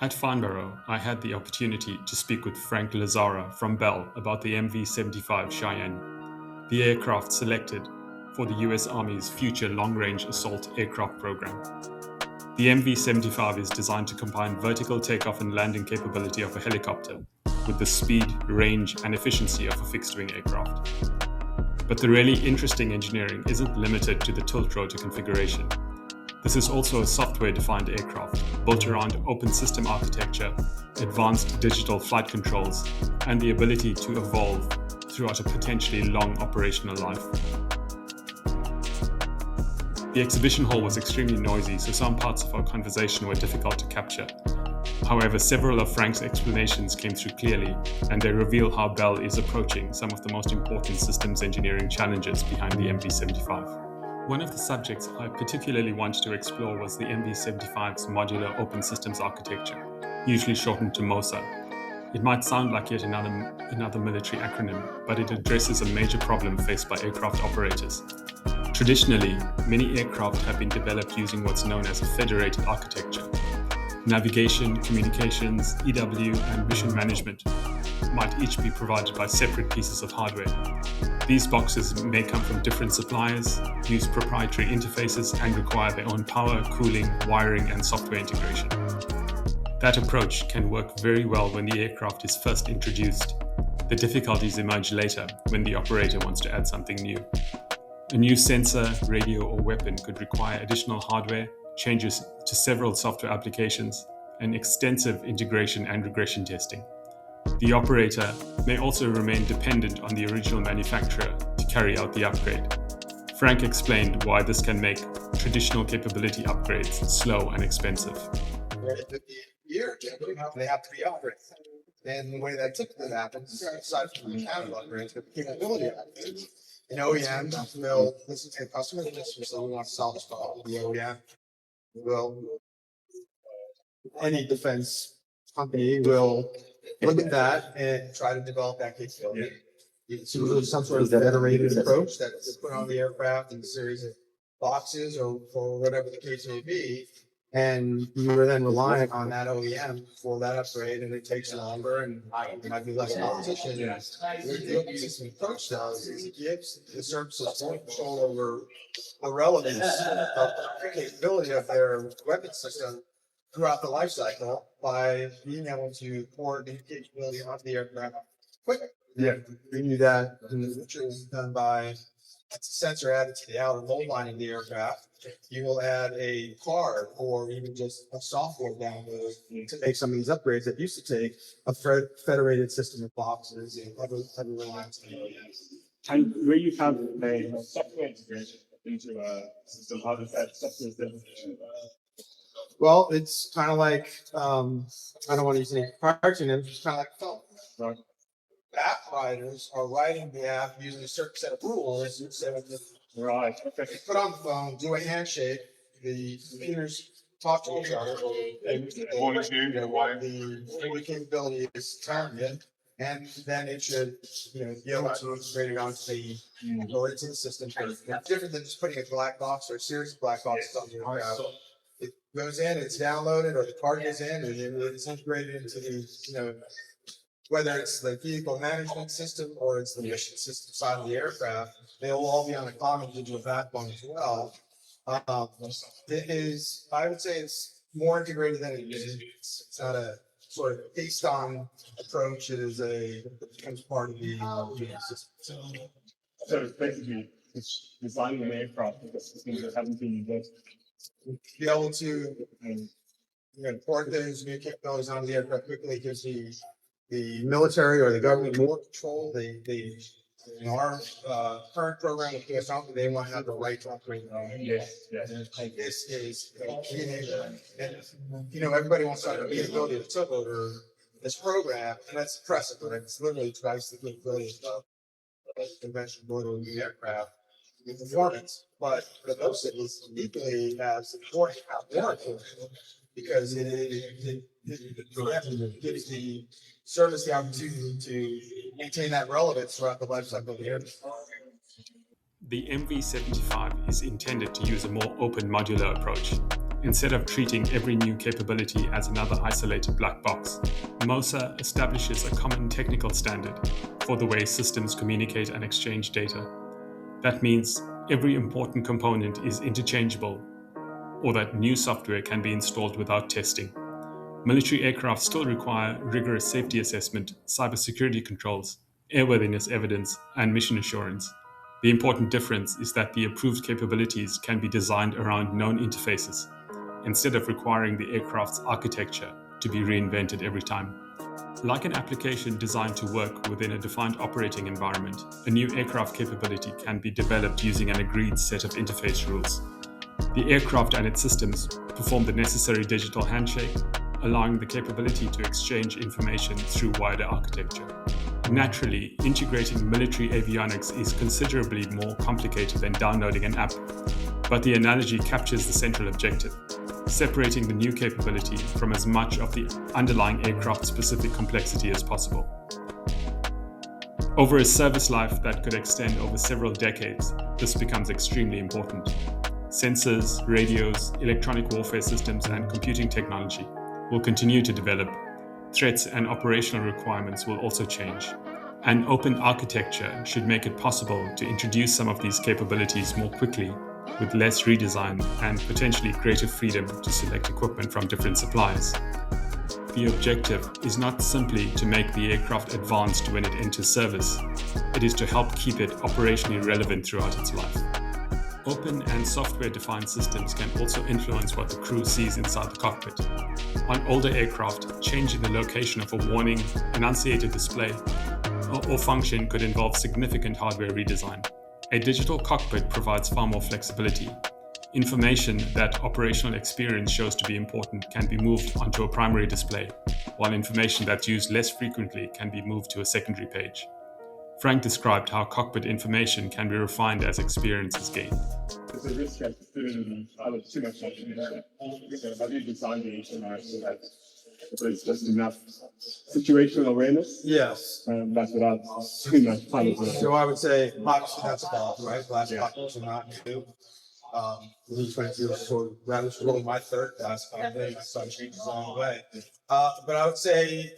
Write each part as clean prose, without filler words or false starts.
At Farnborough, I had the opportunity to speak with Frank Lazzara from Bell about the MV-75 Cheyenne, the aircraft selected for the US Army's future long-range assault aircraft program. The MV-75 is designed to combine vertical takeoff and landing capability of a helicopter with the speed, range, and efficiency of a fixed-wing aircraft. But the really interesting engineering isn't limited to the Tiltrotor configuration. This is also a software-defined aircraft built around open system architecture, advanced digital flight controls, and the ability to evolve throughout a potentially long operational life. The exhibition hall was extremely noisy, so some parts of our conversation were difficult to capture. However, several of Frank's explanations came through clearly, and they reveal how Bell is approaching some of the most important systems engineering challenges behind the MV-75. One of the subjects I particularly wanted to explore was the MV-75's modular open systems architecture, usually shortened to MOSA. It might sound like yet another military acronym, but it addresses a major problem faced by aircraft operators. Traditionally, many aircraft have been developed using what's known as a federated architecture. Navigation, communications, EW, and mission management might each be provided by separate pieces of hardware. These boxes may come from different suppliers, use proprietary interfaces, and require their own power, cooling, wiring, and software integration. That approach can work very well when the aircraft is first introduced. The difficulties emerge later when the operator wants to add something new. A new sensor, radio, or weapon could require additional hardware, changes to several software applications, and extensive integration and regression testing. The operator may also remain dependent on the original manufacturer to carry out the upgrade. Frank explained why this can make traditional capability upgrades slow and expensive. They have to be upgraded. And the way that typically happens, aside from the mechanical upgrades, but the capability upgrades, an OEM will listen to the customer, so we want to solve this problem. The OEM will, any defense company will look at that and try to develop that capability. It's usually some sort of federated approach that's put on the aircraft in a series of boxes or whatever the case may be. And you are then relying on that OEM for that upgrade, and it takes longer and it might be less competition. What the open system approach does is it gives the services more control over the relevance of the capability of their weapon system throughout the life cycle by being able to coordinate capability onto the aircraft quicker. Yeah, we do that in the future is done by it's a sensor added to the outer mold line of the aircraft. You will add a card or even just a software download to make some of these upgrades that used to take a federated system of boxes and everyone else. And where you have a software integration into a system, how does that software definition? Well, it's kind of like I don't want to use any cartoon names. It's kind of like a phone. Right. App writers are writing the app using a certain set of rules. Right. Okay. Put on the phone, do a handshake. The computers talk to each other. The capability is targeted, and then it should, be able to integrate it onto the into the system. It's different than just putting a black box or a series of black boxes on your aircraft. It goes in, it's downloaded, or the card goes in, and it's integrated into the, whether it's the vehicle management system or it's the mission system side of the aircraft, they'll all be on a common digital backbone as well. It is, I would say it's more integrated than it is. It's not a sort of based on approach. It becomes part of the system. So it's basically it's designing an aircraft with systems that haven't been built. Be able to port those new capabilities onto the aircraft quickly gives the military or the government more control. Our current program with PSL, they want to have the right to operate their own. Yes. Like this is and everybody wants to have the ability of Tiltrotor this program, and that's impressive. Right? It's literally twice the capability of conventional motor aircraft with performance, but the MOSA is equally as important because it gives the service the opportunity to maintain that relevance throughout the life cycle of the aircraft. The MV-75 is intended to use a more open modular approach. instead of treating every new capability as another isolated black box. MOSA establishes a common technical standard for the way systems communicate and exchange data. That means every important component is interchangeable, or that new software can be installed without testing. Military aircraft still require rigorous safety assessment, cybersecurity controls, airworthiness evidence, and mission assurance. The important difference is that the approved capabilities can be designed around known interfaces, instead of requiring the aircraft's architecture to be reinvented every time. Like an application designed to work within a defined operating environment, a new aircraft capability can be developed using an agreed set of interface rules. The aircraft and its systems perform the necessary digital handshake, allowing the capability to exchange information through wider architecture. Naturally, integrating military avionics is considerably more complicated than downloading an app, but the analogy captures the central objective: separating the new capability from as much of the underlying aircraft-specific complexity as possible. Over a service life that could extend over several decades, this becomes extremely important. Sensors, radios, electronic warfare systems, and computing technology will continue to develop. Threats and operational requirements will also change. An open architecture should make it possible to introduce some of these capabilities more quickly, with less redesign and potentially greater freedom to select equipment from different suppliers. The objective is not simply to make the aircraft advanced when it enters service. It is to help keep it operationally relevant throughout its life. Open and software-defined systems can also influence what the crew sees inside the cockpit. On older aircraft, changing the location of a warning, enunciated display, or function could involve significant hardware redesign. A digital cockpit provides far more flexibility. Information that operational experience shows to be important can be moved onto a primary display, while information that's used less frequently can be moved to a secondary page. Frank described how cockpit information can be refined as experience is gained. There's a risk of doing too much information. Have you designed the HMI so that it's just enough situational awareness? Yes. That's without too much pilot work. So I would say obviously that's evolved, right? Glass cockpits are not new. The E-22 is sort of, that was really my third glass cockpit, so changes along the way. But I would say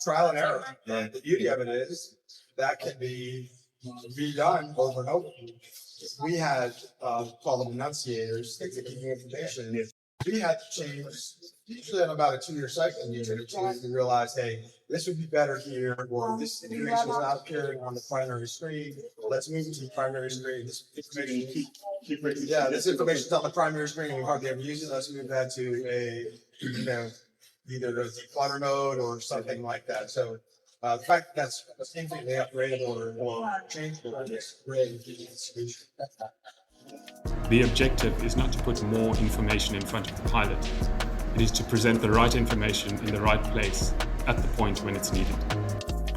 trial and error. And the beauty of it is that can be redone over and over. We had call them enunciators, things that give you information. We had to change, usually on about a 2-year cycle, you realize, hey, this would be better here, or this information is not appearing on the primary screen. Let's move it to the primary screen. This information, this information is on the primary screen, and we hardly ever use it. Let's move that to a, either the declutter mode or something like that. So the fact that that's infinitely upgradable or changeable is great. The objective is not to put more information in front of the pilot. It is to present the right information in the right place at the point when it's needed.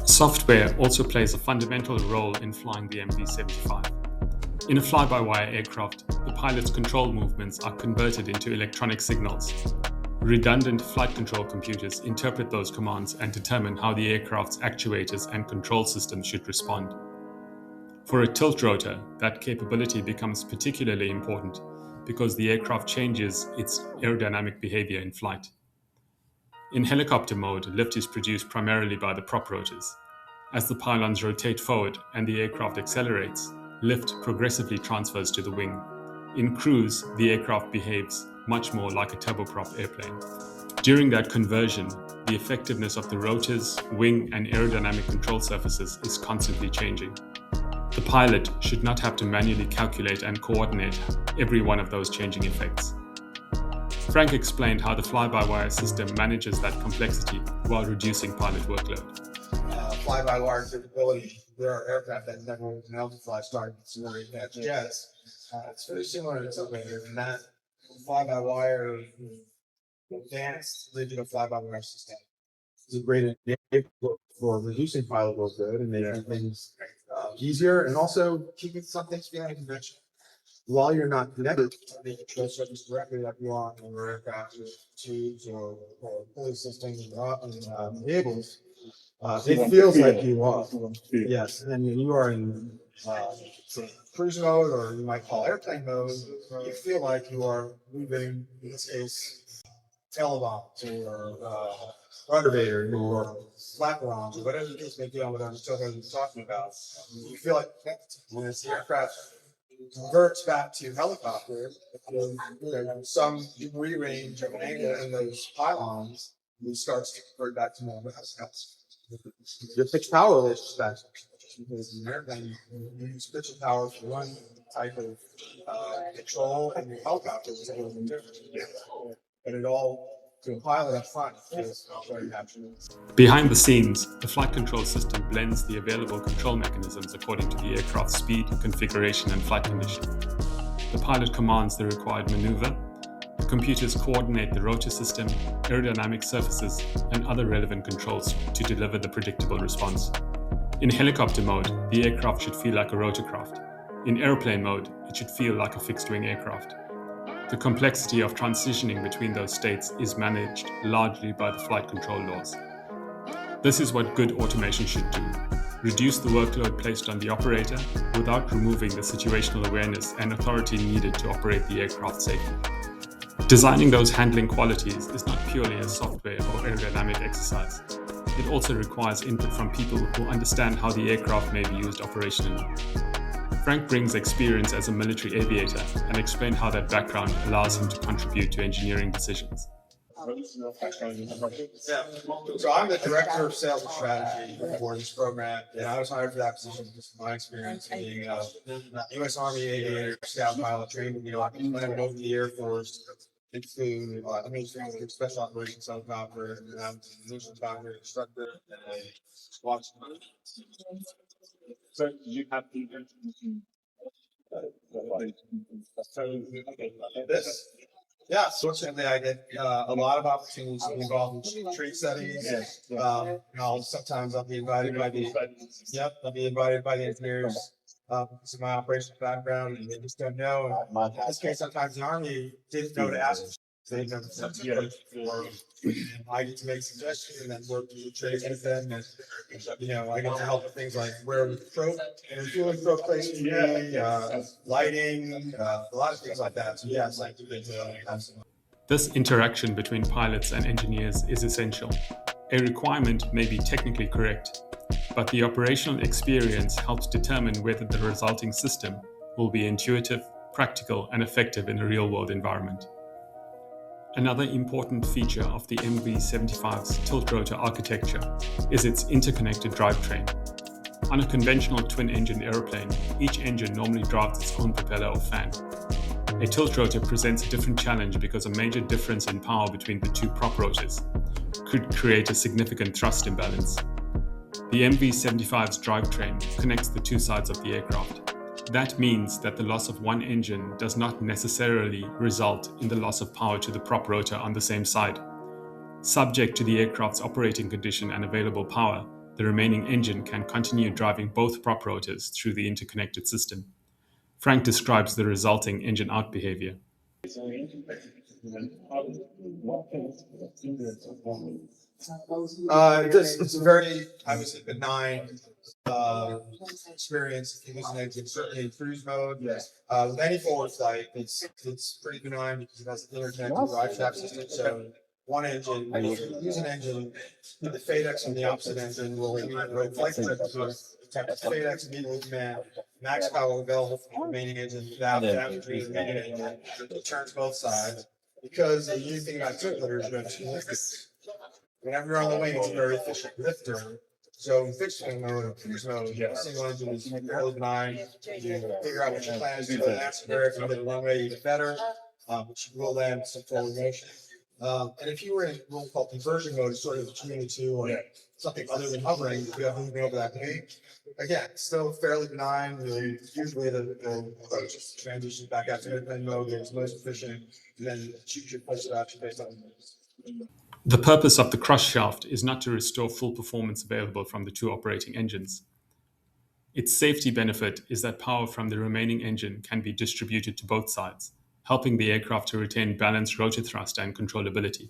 Software also plays a fundamental role in flying the MV-75. In a fly-by-wire aircraft, the pilot's control movements are converted into electronic signals. Redundant flight control computers interpret those commands and determine how the aircraft's actuators and control systems should respond. For a tiltrotor, that capability becomes particularly important because the aircraft changes its aerodynamic behavior in flight. In helicopter mode, lift is produced primarily by the prop rotors. As the pylons rotate forward and the aircraft accelerates, lift progressively transfers to the wing. In cruise, the aircraft behaves much more like a turboprop airplane. During that conversion, the effectiveness of the rotors, wing, and aerodynamic control surfaces is constantly changing. The pilot should not have to manually calculate and coordinate every one of those changing effects. Frank explained how the fly-by-wire system manages that complexity while reducing pilot workload. Fly-by-wire capability. There are aircraft that never been able to fly starting jets. It's very similar to Tiltrotor in that fly-by-wire advanced digital fly-by-wire system is a great enabler for reducing pilot workload and making things easier, and also keeping some things feeling conventional. While you're not connected to the control surface directly like you are on your aircraft with tubes or pulley systems and cables, It feels like you are. Yes, and you are in cruise mode, or you might call airplane mode. You feel like you are moving, in this case, televoms or rudder vader or flaperons or whatever the case may be on whatever you're talking about. You feel like when the aircraft converts back to helicopter, some degree range of an angle in those pylons, it starts to convert back to normal. Your pitch power relationship, because in an airplane, you use pitch and power for one type of control, and your helicopter is a little bit different. But it all, to a pilot up front, is very natural. Behind the scenes, the flight control system blends the available control mechanisms according to the aircraft's speed, configuration, and flight condition. The pilot commands the required maneuver. The computers coordinate the rotor system, aerodynamic surfaces, and other relevant controls to deliver the predictable response. In helicopter mode, the aircraft should feel like a rotorcraft. In airplane mode, it should feel like a fixed-wing aircraft. The complexity of transitioning between those states is managed largely by the flight control laws. This is what good automation should do: reduce the workload placed on the operator without removing the situational awareness and authority needed to operate the aircraft safely. Designing those handling qualities is not purely a software or aerodynamic exercise. It also requires input from people who understand how the aircraft may be used operationally. Frank brings experience as a military aviator and explained how that background allows him to contribute to engineering decisions. Yeah. So I'm the director of sales and strategy for this program, and I was hired for that position because of my experience being a U.S. Army aviator, scout pilot, trained in the Army, landed over the Air Force, into special operations helicopter, and I'm a mission doctor, instructor, and a squad. So you have people. This. Yeah, fortunately, I get a lot of opportunities to be involved in tree studies. Sometimes I'll be invited by the engineers because of my operational background, and they just don't know. In this case, sometimes the Army didn't know to ask. They didn't know the steps to look for. And I get to make suggestions and then work with the trades with them, and I get to help with things like where the throat and fueling throat place can be, lighting, a lot of things like that. So yes, I do get to have some. This interaction between pilots and engineers is essential. A requirement may be technically correct, but the operational experience helps determine whether the resulting system will be intuitive, practical, and effective in a real-world environment. Another important feature of the MV-75's tiltrotor architecture is its interconnected drivetrain. On a conventional twin-engine aeroplane, each engine normally drives its own propeller or fan. A tiltrotor presents a different challenge because a major difference in power between the two prop rotors could create a significant thrust imbalance. The MV-75's drivetrain connects the two sides of the aircraft. That means that the loss of one engine does not necessarily result in the loss of power to the prop rotor on the same side. Subject to the aircraft's operating condition and available power, the remaining engine can continue driving both prop rotors through the interconnected system. Frank describes the resulting engine out behavior. It's a very, I would say, benign experience using it, certainly in cruise mode. Yes. With any forward flight, it's pretty benign because it has an interconnected drive shaft system. So one engine, if you use an engine, the FADEX on the opposite engine will road flight trip to detect the FADEX immediately command max power available from the remaining engine without damage to the remaining engine. It turns both sides because the unique thing about tiltrotor is you have two lifters. Whenever you're on the wing, it's a very efficient lifter. So in fixed wing mode or cruise mode, single engine is fairly benign. You figure out what your plan is to the next where if you get a runway even better, which will land some forward motion. And if you were in what we call conversion mode, sort of between the two, or something other than hovering, you have moving over that wing. Again, still fairly benign. Usually the just transition back out to airplane mode is most efficient, and then choose your course of action based on this. The purpose of the crush shaft is not to restore full performance available from the two operating engines. Its safety benefit is that power from the remaining engine can be distributed to both sides, helping the aircraft to retain balanced rotor thrust and controllability.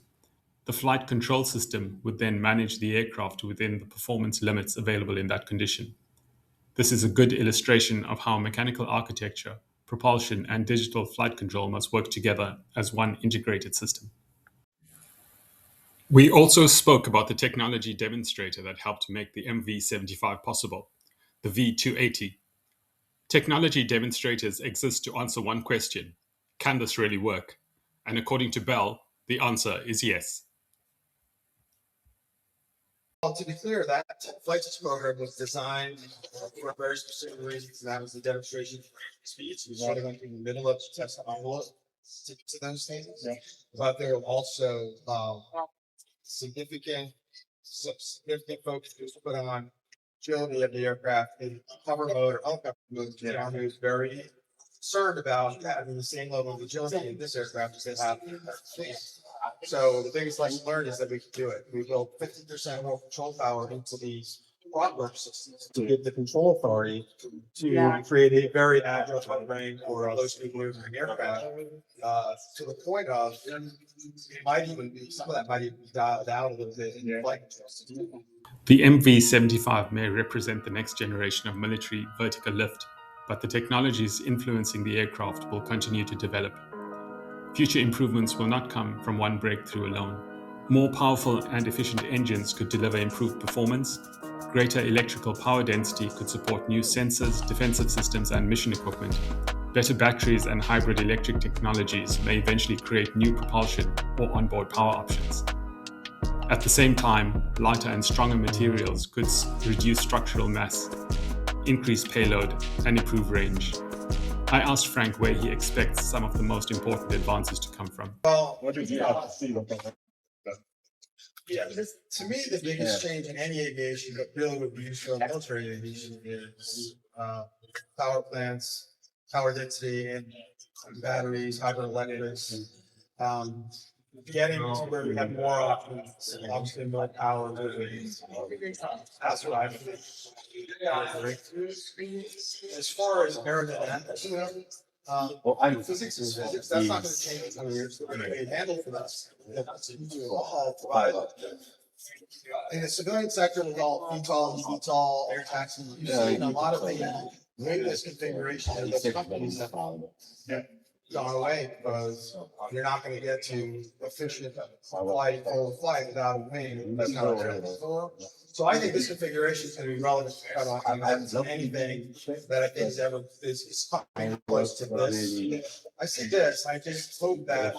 The flight control system would then manage the aircraft within the performance limits available in that condition. This is a good illustration of how mechanical architecture, propulsion, and digital flight control must work together as one integrated system. We also spoke about the technology demonstrator that helped make the MV-75 possible, the V280. Technology demonstrators exist to answer one question: can this really work? And according to Bell, the answer is yes. Well, to be clear, that flight test program was designed for a very specific reason. That was the demonstration speeds. We sort of went through the middle of the test envelope to those things. Yeah. But there were also significant focus was put on agility of the aircraft in hover mode or helicopter mode. The Army was very concerned about having the same level of agility in this aircraft as they have in that space. So the biggest lesson learned is that we can do it. We built 50% more control power into these quad systems to give the control authority to create a very agile flight for low-speed maneuvering aircraft. To the point of it might even be some of that might even be dialed out a little bit in the flight control. The MV-75 may represent the next generation of military vertical lift, but the technologies influencing the aircraft will continue to develop. Future improvements will not come from one breakthrough alone. More powerful and efficient engines could deliver improved performance. Greater electrical power density could support new sensors, defensive systems, and mission equipment. Better batteries and hybrid electric technologies may eventually create new propulsion or onboard power options. At the same time, lighter and stronger materials could reduce structural mass, increase payload, and improve range. I asked Frank where he expects some of the most important advances to come from. Well, What did you have to see? yeah, to me, the biggest change in any aviation, but really would be used for military aviation, is power plants, power density, and batteries, hybrid electrics. Getting to where we have more options, obviously more power. That's what I think. As far as aerodynamics, physics is physics. That's not going to change in 20 years. We're going to be handled for this. In the civilian sector, with all VTOL, air taxi, you've seen a lot of the latest configuration of those companies that gone away because you're not going to get to efficient flight without a wing. That's not what they're for. So I think this configuration is going to be relevant to anything that I think is coming close to this. I see this. I just hope that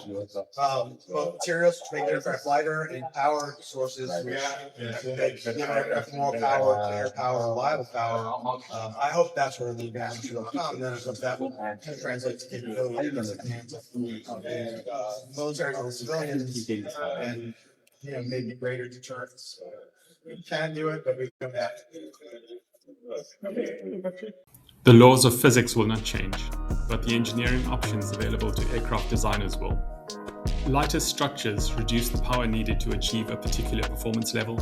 both materials make aircraft lighter and power sources will make aircraft more power, clear power, reliable power. I hope that's where the advantage will come. And then that will translate to capability in the hands of military or civilians, and maybe greater deterrence. We can do it, but we don't have to. The laws of physics will not change, but the engineering options available to aircraft designers will. Lighter structures reduce the power needed to achieve a particular performance level.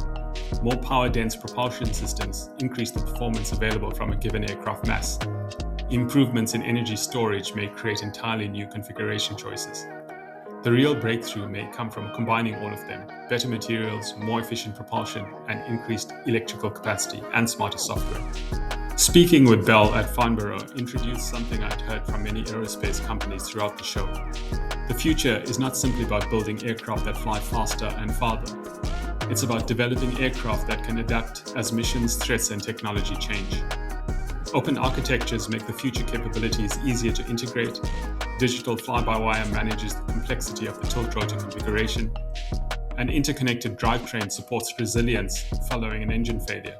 More power-dense propulsion systems increase the performance available from a given aircraft mass. Improvements in energy storage may create entirely new configuration choices. The real breakthrough may come from combining all of them: better materials, more efficient propulsion, and increased electrical capacity and smarter software. Speaking with Bell at Farnborough introduced something I'd heard from many aerospace companies throughout the show. The future is not simply about building aircraft that fly faster and farther. It's about developing aircraft that can adapt as missions, threats, and technology change. Open architectures make the future capabilities easier to integrate. Digital fly-by-wire manages the complexity of the Tiltrotor configuration. An interconnected drivetrain supports resilience following an engine failure.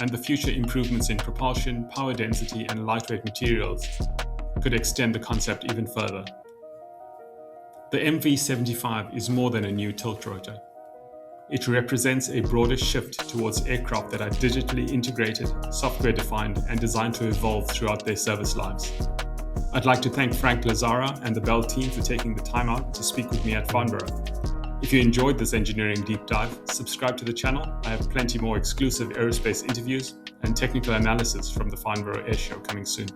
And the future improvements in propulsion, power density, and lightweight materials could extend the concept even further. The MV-75 is more than a new Tiltrotor. It represents a broader shift towards aircraft that are digitally integrated, software-defined, and designed to evolve throughout their service lives. I'd like to thank Frank Lazzara and the Bell team for taking the time out to speak with me at Farnborough. If you enjoyed this engineering deep dive, subscribe to the channel. I have plenty more exclusive aerospace interviews and technical analysis from the Farnborough Airshow coming soon.